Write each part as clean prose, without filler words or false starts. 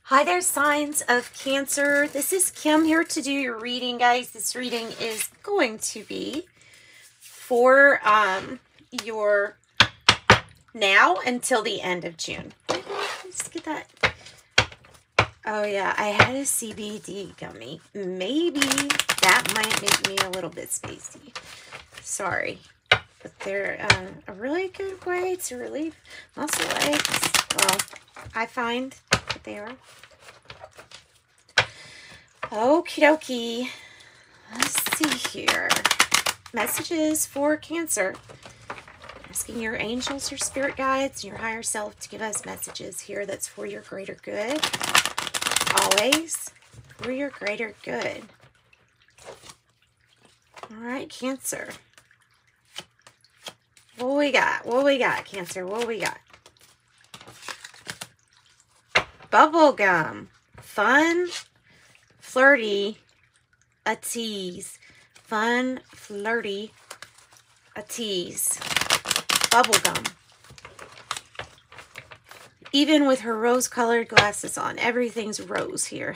Hi there, signs of Cancer. This is Kim here to do your reading, guys. This reading is going to be for your now until the end of June. Let's get that. Oh yeah, I had a CBD gummy. Maybe that might make me a little bit spacey. Sorry. But they're a really good way to relieve muscle aches. Well, I find that they are. Okie dokie. Let's see here. Messages for Cancer. Asking your angels, your spirit guides, and your higher self to give us messages here that's for your greater good. Always for your greater good. All right, Cancer. What we got? What we got, Cancer? What we got? Bubblegum. Fun, flirty, a tease. Fun, flirty, a tease. Bubblegum. Even with her rose-colored glasses on, everything's rose here.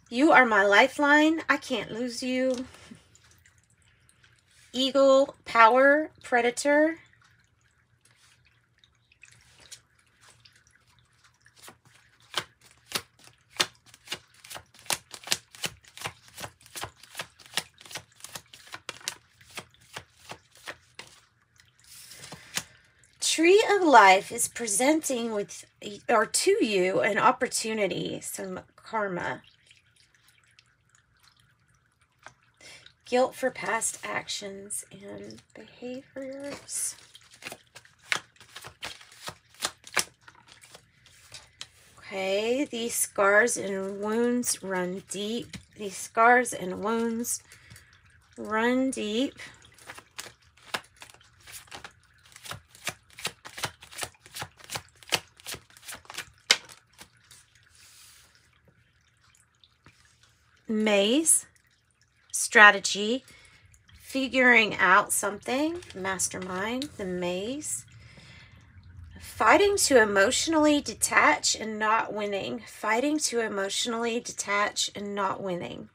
You are my lifeline. I can't lose you. Eagle, power, predator. Tree of Life is presenting with, or to you, an opportunity, some karma. Guilt for past actions and behaviors. Okay, these scars and wounds run deep. These scars and wounds run deep. Maze. Strategy, figuring out something, mastermind, the maze, fighting to emotionally detach and not winning, fighting to emotionally detach and not winning.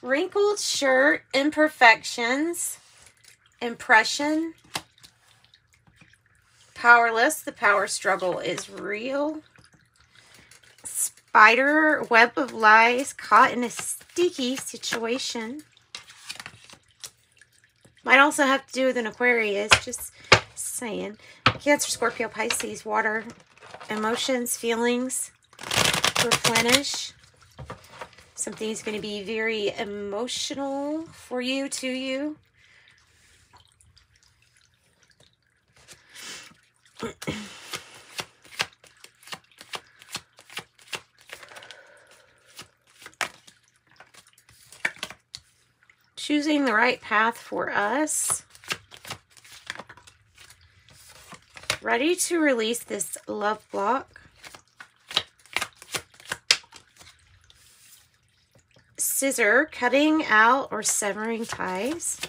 Wrinkled shirt, imperfections, impression, powerless, the power struggle is real. Spider, web of lies, caught in a sticky situation. Might also have to do with an Aquarius, just saying. Cancer, Scorpio, Pisces, water, emotions, feelings, replenish. Something is going to be very emotional for you, to you. Choosing the right path for us. Ready to release this love block. Scissor, cutting out or severing ties.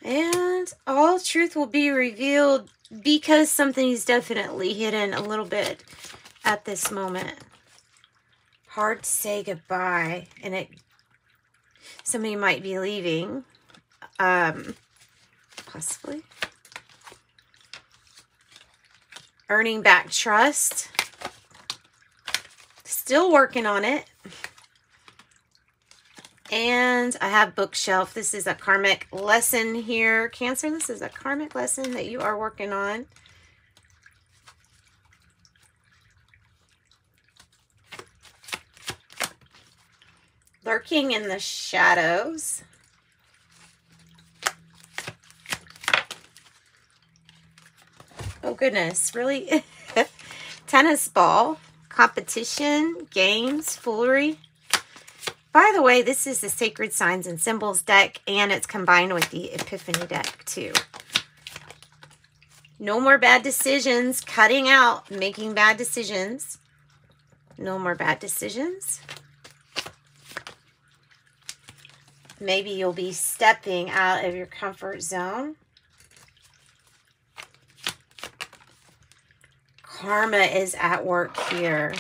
And all truth will be revealed because something is definitely hidden a little bit at this moment. Hard to say goodbye, and somebody might be leaving, possibly. Earning back trust. Still working on it. And I have bookshelf. This is a karmic lesson here. Cancer, this is a karmic lesson that you are working on. Lurking in the shadows. Oh goodness, really? Tennis ball. Competition, games, foolery. by the way, this is the Sacred Signs and Symbols deck, and it's combined with the Epiphany deck too. No more bad decisions. Cutting out making bad decisions. No more bad decisions. Maybe you'll be stepping out of your comfort zone. Karma is at work here.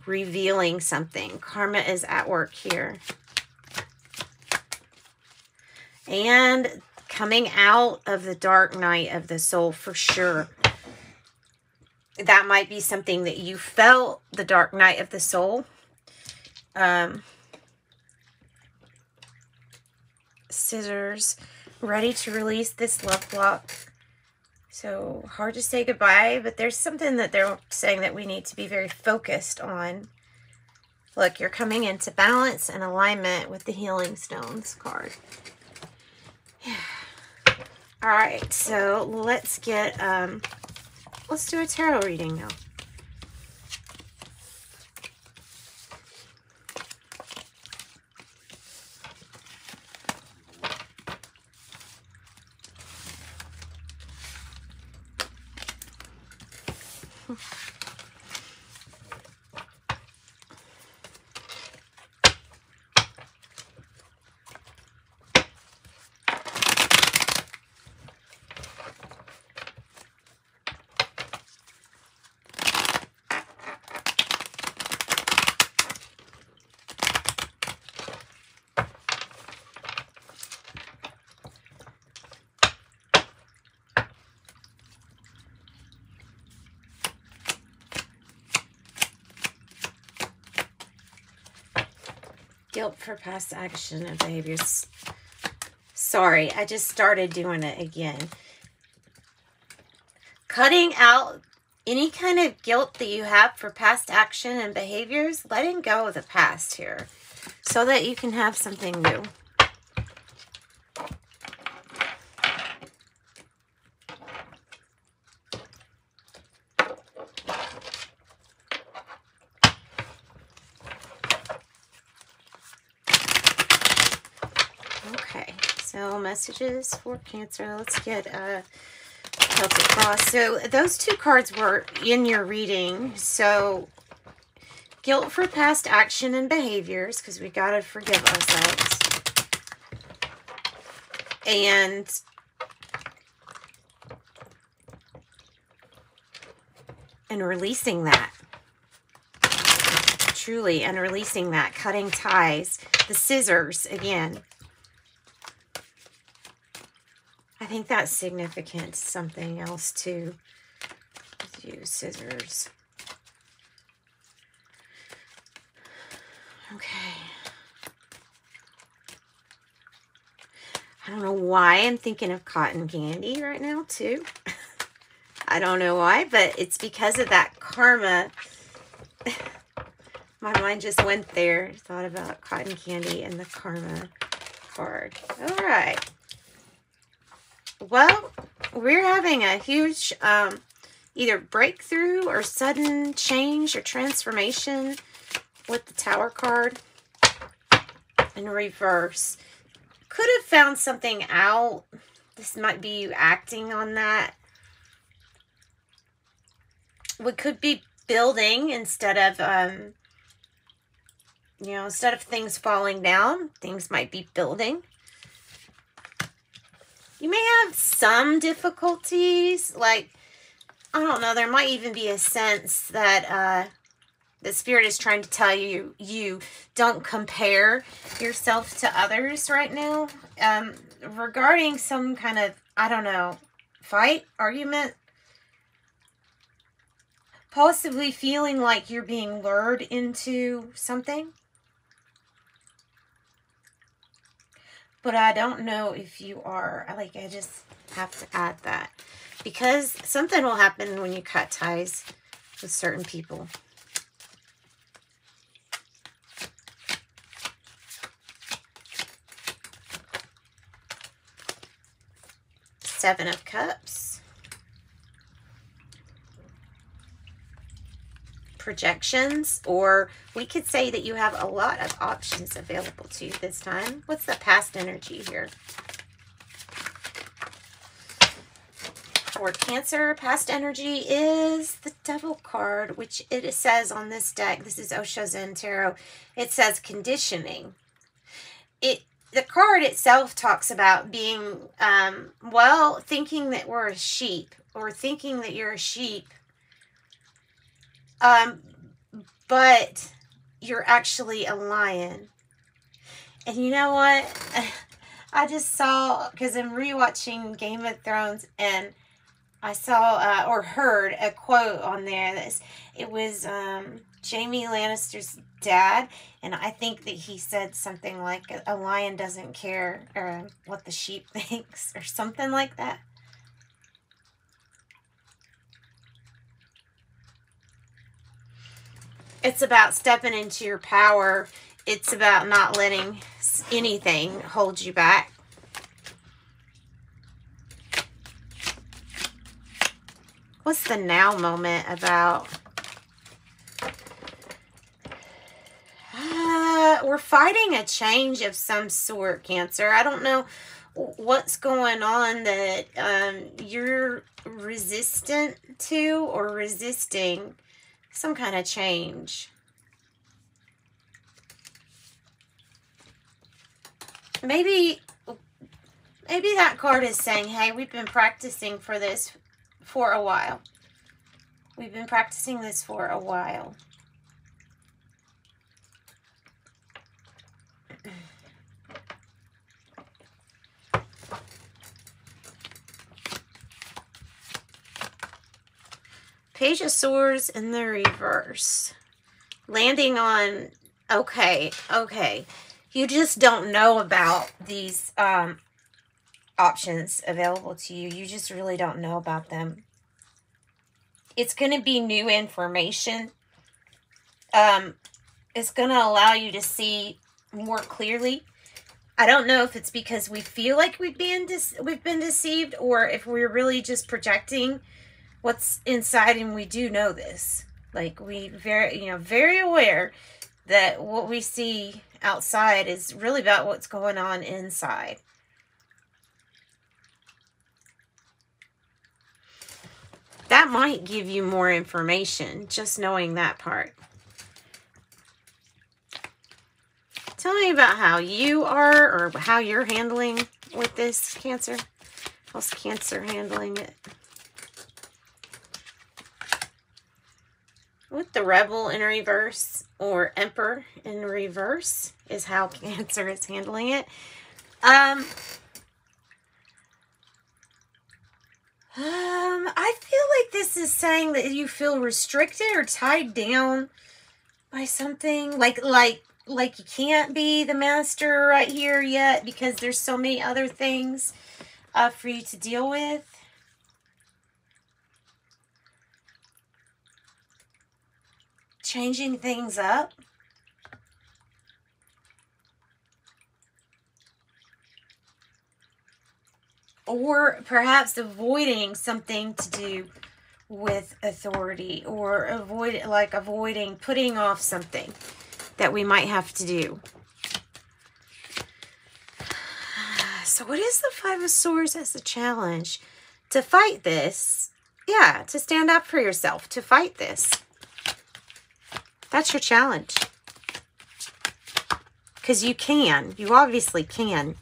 Revealing something. Karma is at work here. And coming out of the dark night of the soul for sure. That might be something that you felt, the dark night of the soul. Scissors, ready to release this love block. So hard to say goodbye, but there's something that they're saying that we need to be very focused on. Look, you're coming into balance and alignment with the Healing Stones card. Yeah. All right, so let's get, let's do a tarot reading now. Guilt for past action and behaviors. Sorry, I just started doing it again. Cutting out any kind of guilt that you have for past action and behaviors. Letting go of the past here so that you can have something new. So messages for Cancer. Let's get Celtic Cross. So those two cards were in your reading. So guilt for past action and behaviors, because we got to forgive ourselves. And releasing that. Truly, and releasing that. Cutting ties. The scissors again. I think that's significant. Something else too. Let's use scissors. Okay. I don't know why I'm thinking of cotton candy right now too. I don't know why, but it's because of that karma. My mind just went there. Thought about cotton candy and the karma card. All right. Well, we're having a huge either breakthrough or sudden change or transformation with the Tower card in reverse. Could have found something out. This might be you acting on that. We could be building instead of, you know, instead of things falling down, things might be building. You may have some difficulties, like, I don't know, there might even be a sense that the Spirit is trying to tell you, you don't compare yourself to others right now. Regarding some kind of, I don't know, fight, argument, possibly feeling like you're being lured into something. But I don't know if you are. Like, I just have to add that. Because something will happen when you cut ties with certain people. Seven of Cups. projections, or we could say that you have a lot of options available to you this time. What's the past energy here? For Cancer, past energy is the Devil card, which it says on this deck, this is Osho Zen Tarot, it says conditioning. The card itself talks about being, well, thinking that we're a sheep, or thinking that you're a sheep, but you're actually a lion. And you know what? I just saw, because I'm rewatching Game of Thrones, and I saw or heard a quote on there it was Jaime Lannister's dad, and I think that he said something like a lion doesn't care what the sheep thinks, or something like that. It's about stepping into your power. It's about not letting anything hold you back. What's the now moment about? We're fighting a change of some sort, Cancer. I don't know what's going on that you're resistant to, or resisting some kind of change. Maybe that card is saying, hey, we've been practicing for this for a while. We've been practicing this for a while. Page of Swords in the reverse. Landing on, okay. You just don't know about these options available to you. You just really don't know about them. It's going to be new information. It's going to allow you to see more clearly. I don't know if it's because we feel like we've been deceived, or if we're really just projecting what's inside, and we do know this. Like, we very aware that what we see outside is really about what's going on inside. That might give you more information, just knowing that part. Tell me about how you are, or how you're handling with this, Cancer. How's Cancer handling it? With the Rebel in reverse, or Emperor in reverse, is how Cancer is handling it. I feel like this is saying that you feel restricted or tied down by something. Like you can't be the master right here yet, because there's so many other things for you to deal with. Changing things up. Or perhaps avoiding something to do with authority, or avoiding putting off something that we might have to do. So what is the Five of Swords as a challenge? To fight this. Yeah, to stand up for yourself, to fight this. That's your challenge. Because you can. You obviously can.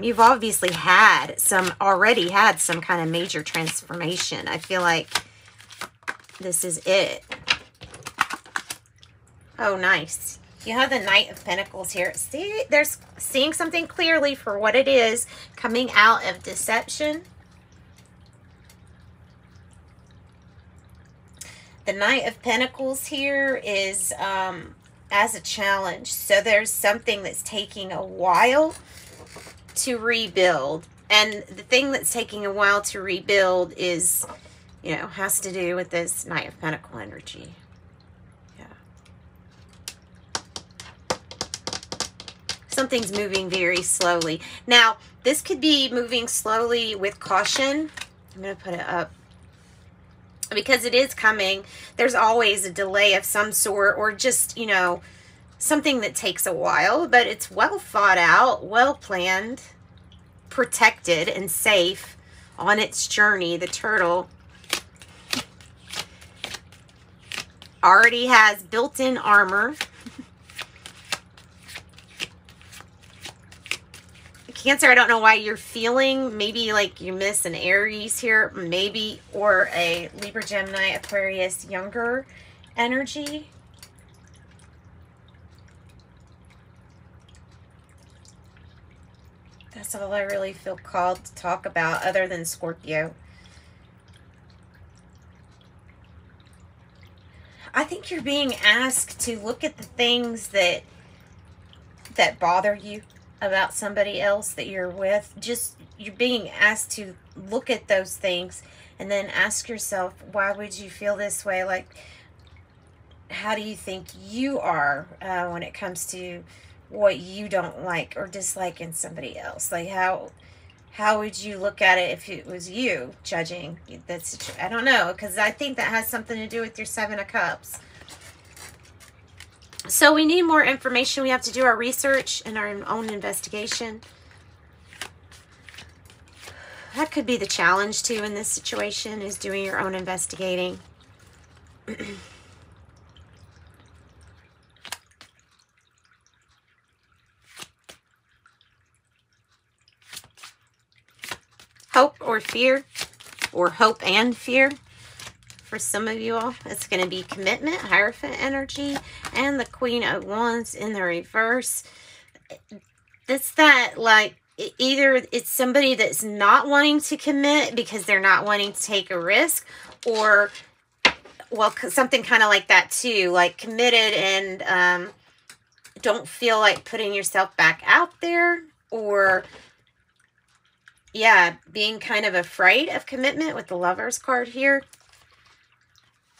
You've obviously already had some kind of major transformation. I feel like this is it. Oh, nice. You have the Knight of Pentacles here. See, there's seeing something clearly for what it is, coming out of deception. The Knight of Pentacles here is as a challenge. So there's something that's taking a while to rebuild. And the thing that's taking a while to rebuild is, has to do with this Knight of Pentacle energy. Yeah. Something's moving very slowly. Now, this could be moving slowly with caution. I'm going to put it up. because it is coming. There's always a delay of some sort, or just, you know, something that takes a while, but it's well thought out, well planned, protected, and safe on its journey. The turtle already has built-in armor. Cancer, I don't know why you're feeling maybe like you miss an Aries here, maybe, or a Libra, Gemini, Aquarius, younger energy. That's all I really feel called to talk about, other than Scorpio. I think you're being asked to look at the things that bother you about somebody else that you're with. Just, you're being asked to look at those things and then ask yourself, why would you feel this way? Like, how do you think you are when it comes to what you don't like or dislike in somebody else? Like, how would you look at it if it was you judging that situation? I don't know, because I think that has something to do with your Seven of Cups. So we need more information. We have to do our research and our own investigation. That could be the challenge too in this situation, is doing your own investigating. Hope or fear, or hope and fear. For some of you all, it's going to be commitment, Hierophant energy, and the Queen of Wands in the reverse. It's that, like, either it's somebody that's not wanting to commit because they're not wanting to take a risk, or, well, something kind of like that too, like committed and don't feel like putting yourself back out there, or, yeah, being kind of afraid of commitment with the Lovers card here.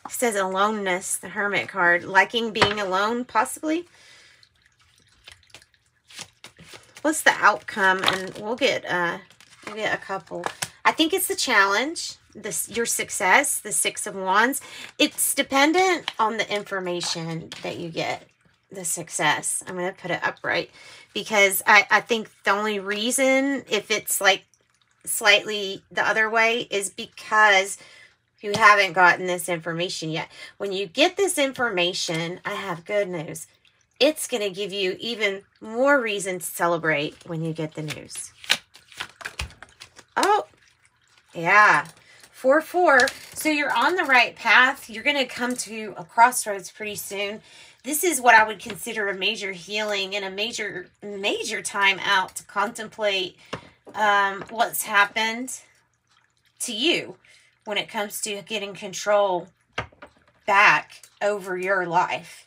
It says aloneness, the Hermit card. Liking being alone, possibly. What's the outcome? And we'll get a couple. I think it's the challenge, your success, the Six of Wands. It's dependent on the information that you get, the success. I'm going to put it upright, because I think the only reason, if it's like slightly the other way, is because you haven't gotten this information yet. When you get this information, I have good news. It's going to give you even more reason to celebrate when you get the news. Oh, yeah. 4-4. So you're on the right path. You're going to come to a crossroads pretty soon. This is what I would consider a major healing and a major time out to contemplate what's happened to you when it comes to getting control back over your life.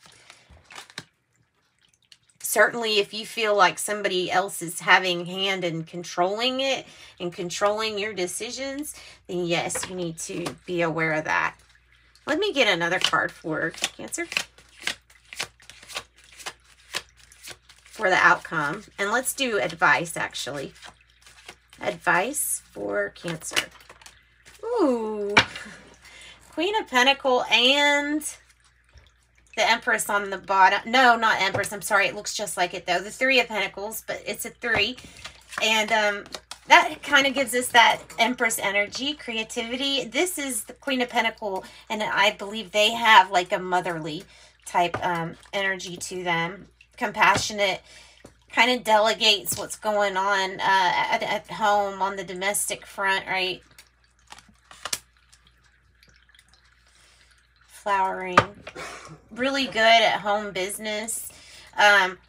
Certainly, if you feel like somebody else is having hand in controlling it and controlling your decisions, then yes, you need to be aware of that. Let me get another card for Cancer, for the outcome. And let's do advice, actually. Advice for Cancer. Ooh, Queen of Pentacles and the Empress on the bottom. No, not Empress. I'm sorry. It looks just like it, though. The Three of Pentacles, but it's a 3. And that kind of gives us that Empress energy, creativity. This is the Queen of Pentacles, and I believe they have like a motherly type energy to them. Compassionate, kind of delegates what's going on at home on the domestic front, right? Flowering, really good at home business,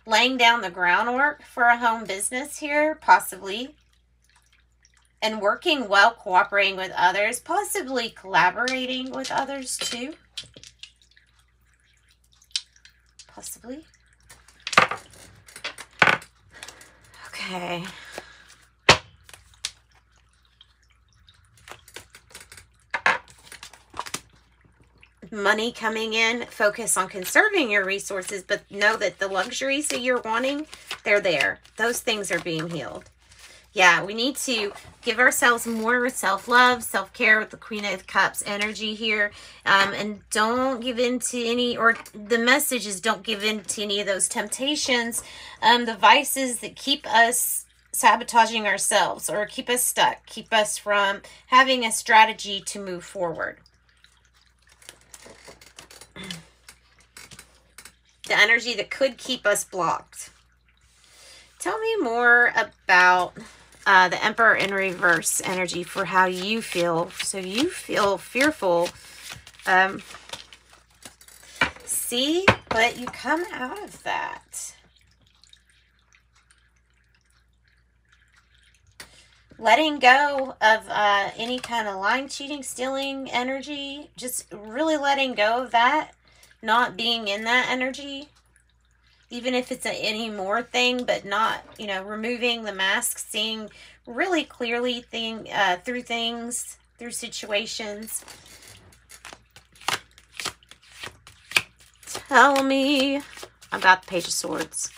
laying down the groundwork for a home business here, possibly, and working well, cooperating with others, possibly collaborating with others too, possibly. Okay. Money coming in, focus on conserving your resources, but know that the luxuries that you're wanting, they're there. Those things are being healed. Yeah, we need to give ourselves more self-love, self-care with the Queen of Cups energy here. And don't give in to any, or the message is don't give in to any of those temptations, the vices that keep us sabotaging ourselves or keep us stuck, keep us from having a strategy to move forward. The energy that could keep us blocked. Tell me more about the Emperor in reverse energy for how you feel. So you feel fearful. See, but you come out of that. Letting go of any kind of lying, cheating, stealing energy. Just really letting go of that. Not being in that energy. Even if it's an anymore thing, but not, you know, removing the mask, seeing really clearly through things, through situations. Tell me about the Page of Swords.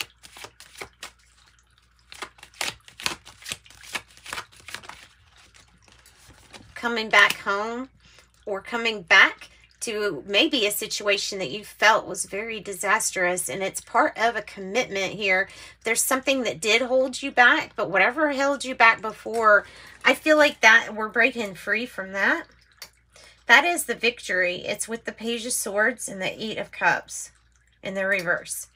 Coming back home or coming back to maybe a situation that you felt was very disastrous, and it's part of a commitment here. There's something that did hold you back, but whatever held you back before, I feel like that we're breaking free from that. That is the victory. It's with the Page of Swords and the Eight of Cups in the reverse.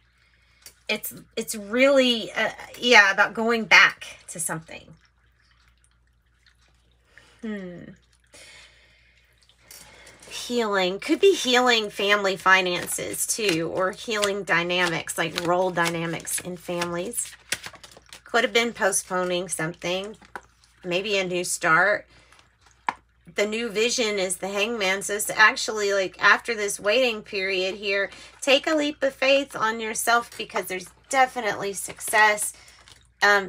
It's really, yeah, about going back to something. Healing. Could be healing family finances too, or healing dynamics, like role dynamics in families. Could have been postponing something. Maybe a new start. The new vision is the Hangman. So it's actually like after this waiting period here, take a leap of faith on yourself because there's definitely success.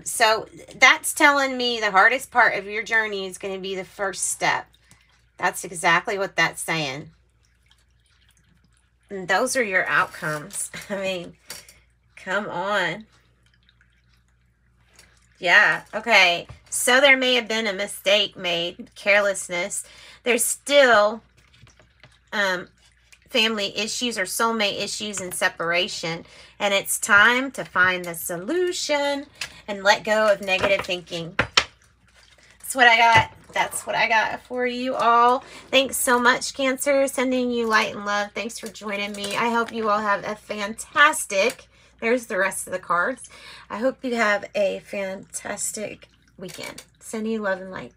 So that's telling me the hardest part of your journey is going to be the first step. That's exactly what that's saying. And those are your outcomes. I mean, come on. Yeah, okay. So there may have been a mistake made, carelessness. There's still family issues or soulmate issues and separation. And it's time to find the solution and let go of negative thinking. That's what I got. That's what I got for you all. Thanks so much, Cancer. Sending you light and love. Thanks for joining me. I hope you all have a fantastic, there's the rest of the cards. I hope you have a fantastic weekend. Sending you love and light.